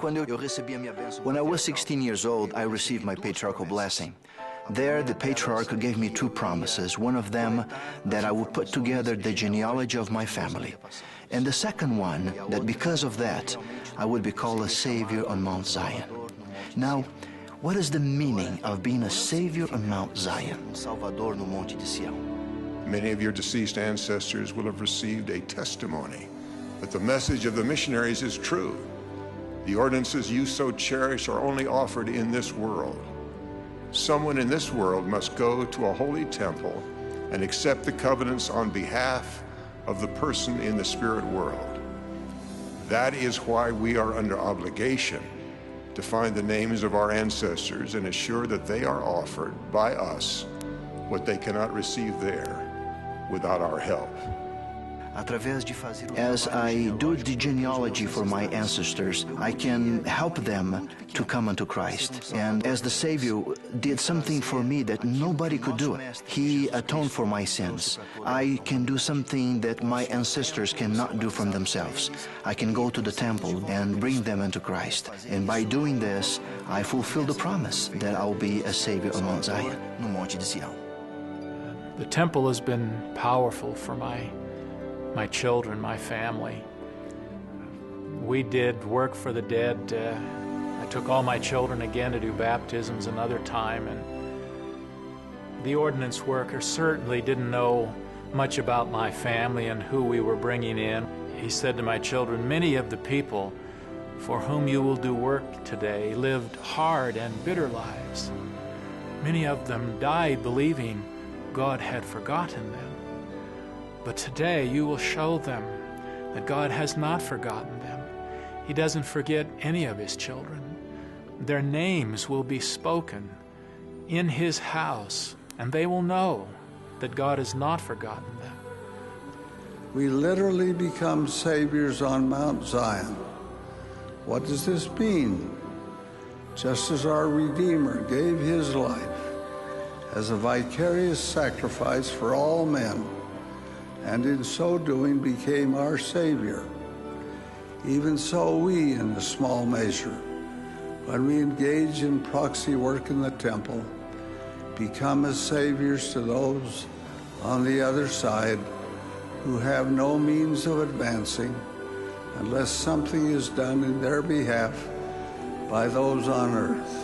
When I was 16 years old, I received my patriarchal blessing. There, the patriarch gave me two promises. One of them, that I would put together the genealogy of my family. And the second one, that because of that, I would be called a savior on Mount Zion. Now, what is the meaning of being a savior on Mount Zion? Many of your deceased ancestors will have received a testimony that the message of the missionaries is true. The ordinances you so cherish are only offered in this world. Someone in this world must go to a holy temple and accept the covenants on behalf of the person in the spirit world. That is why we are under obligation to find the names of our ancestors and assure that they are offered by us what they cannot receive there without our help. As I do the genealogy for my ancestors, I can help them to come unto Christ. And as the Savior did something for me that nobody could do, He atoned for my sins. I can do something that my ancestors cannot do from themselves. I can go to the temple and bring them into Christ. And by doing this, I fulfill the promise that I'll be a Savior on Mount Zion. The temple has been powerful for my children, my family. We did work for the dead. I took all my children again to do baptisms another time, and the ordinance worker certainly didn't know much about my family and who we were bringing in. He said to my children, many of the people for whom you will do work today lived hard and bitter lives. Many of them died believing God had forgotten them. But today you will show them that God has not forgotten them. He doesn't forget any of His children. Their names will be spoken in His house, and they will know that God has not forgotten them. We literally become saviors on Mount Zion. What does this mean? Just as our Redeemer gave His life as a vicarious sacrifice for all men, and in so doing became our Savior, even so we, in a small measure, when we engage in proxy work in the temple, become as saviors to those on the other side who have no means of advancing unless something is done in their behalf by those on earth.